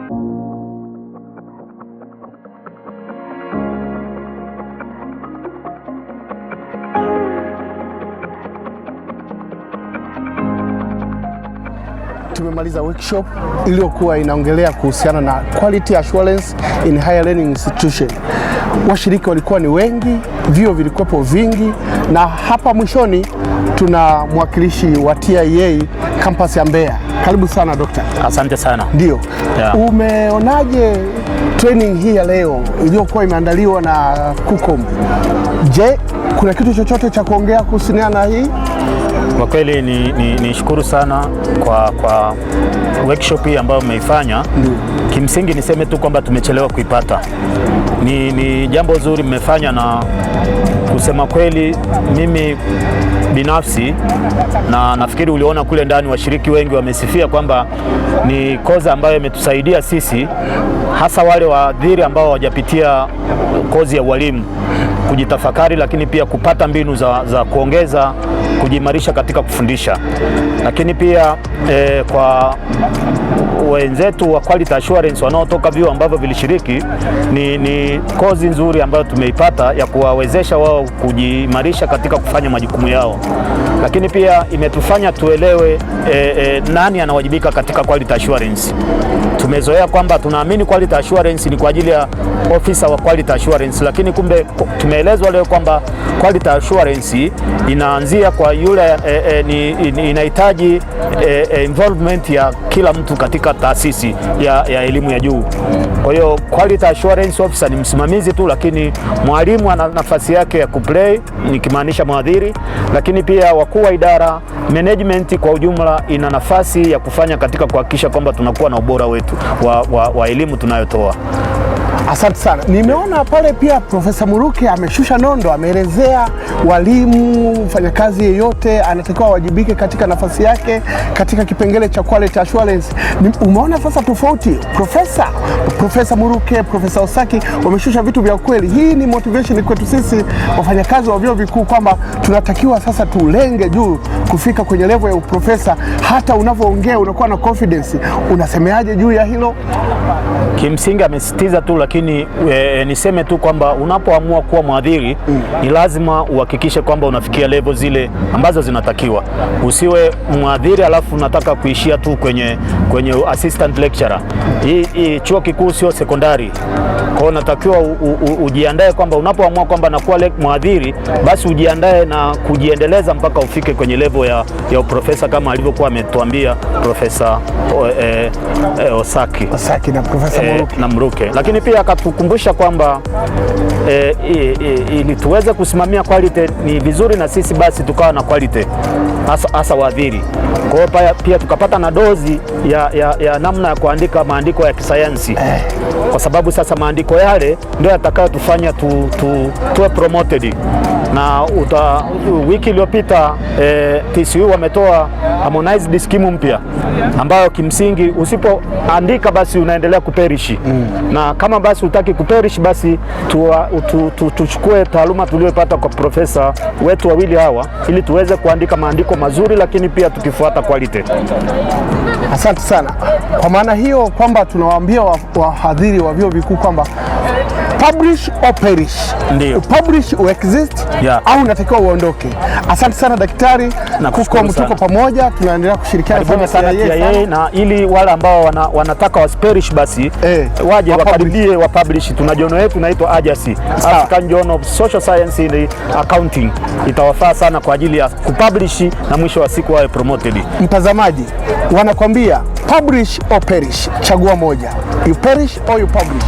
Tumemaliza workshop iliyokuwa inaongelea kuhusiana na quality assurance in higher learning institution. Washiriki walikuwa ni wengi, vyuo vilikuwepo vingi, na hapa mwishoni tuna mwakilishi wa TIA campus ya Mbeya. Karibu sana Dr. Asante sana. Ndio. Yeah. Umeonaje training hii ya leo iliyokuwa imeandaliwa na KUCOM? Je, kuna kitu chochote cha kuongea kuhusiana na hii? Kwa kweli ni shukuru sana kwa workshop hii ambayo mmeifanya. Kimsingi niseme tu kwamba tumechelewa kuipata. Ni jambo zuri mmefanya, na kusema kweli mimi binafsi na nafikiri uliona kule ndani washiriki wengi wamesifia kwamba ni kozi ambayo imetusaidia sisi, hasa wale wahadhiri ambao hawajapitia kozi ya ualimu, kujitafakari, lakini pia kupata mbinu za kuongeza kujimarisha katika kufundisha. Lakini pia kwa wenzetu wa quality assurance wanaotoka vyuo ambavyo vilishiriki, ni kozi nzuri ambayo tumeipata ya kuwawezesha wao kujimarisha katika kufanya majukumu yao. Lakini pia imetufanya tuelewe nani anawajibika katika quality assurance. Tumezoea kwamba tunaamini quality assurance ni kwa ajili ya officer wa quality assurance, lakini kumbe tumeelezwa leo kwamba quality assurance inaanzia kwa yule inahitaji involvement ya kila mtu katika taasisi ya elimu ya juu. Kwa hiyo quality assurance officer ni msimamizi tu, lakini mwalimu ana nafasi yake ya kuplay, nikimaanisha mwadhiri, lakini pia wakuu wa idara, management kwa ujumla ina nafasi ya kufanya katika kuhakikisha kwamba tunakuwa na ubora wetu wa elimu tunayotoa. Asante sana. Nimeona pale pia Profesa Muruke ameshusha nondo, ameelezea walimu, mfanyakazi yeyote anatakiwa wajibike katika nafasi yake katika kipengele cha quality assurance. Umeona sasa tofauti, Profesa Muruke, Profesa Osaki wameshusha vitu vya kweli. Hii ni motivation kwetu sisi wafanyakazi wa vyuo vikuu kwamba tunatakiwa sasa tulenge juu kufika kwenye level ya uprofesa. Hata unavyoongea unakuwa na confidence. Unasemeaje juu ya hilo? Kimsingi amesitiza tu, lakini niseme tu kwamba unapoamua kuwa mwadhiri ni lazima uhakikishe kwamba unafikia level zile ambazo zinatakiwa. Usiwe mwadhiri alafu unataka kuishia tu kwenye assistant lecturer. Hii chuo kikuu sio sekondari. Kwa hiyo unatakiwa ujiandae kwamba unapoamua kwamba nakuwa mwadhiri, basi ujiandae na kujiendeleza mpaka ufike kwenye level ya uprofesa kama alivyokuwa ametuambia Profesa Osaki na Profesa Muruke. Lakini pia akatukumbusha kwamba ili tuweze kusimamia quality ni vizuri na sisi basi tukawa na quality hasa wahadhiri. Kwa hiyo pia tukapata na dozi ya namna ya kuandika maandiko ya kisayansi, kwa sababu sasa maandiko yale ndio yatakayotufanya tuwe promoted. Na wiki iliyopita TCU wametoa harmonized scheme mpya ambayo kimsingi usipoandika basi unaendelea kuperishi. Na kama basi utaki kuperish, basi tuchukue taaluma tuliyopata kwa profesa wetu wawili hawa ili tuweze kuandika maandiko mazuri, lakini pia tukifuata quality. Asante sana. Kwa maana hiyo kwamba tunawaambia wahadhiri wa vyuo vikuu kwamba publish or perish. Ndio. Publish or exist, yeah, au unatakiwa uondoke. Asante sana daktari. KUCOM tuko pamoja, tunaendelea kushirikiana sana TIA, na ili wale ambao wanataka wasperish basi waje wakaribie wapublish. Tuna journal yetu inaitwa AJASI, African Journal of Social Science in Accounting. Itawafaa sana kwa ajili ya kupublish na mwisho wa siku wawe promoted. Mtazamaji, wanakwambia publish or perish, chagua moja. You perish or you publish.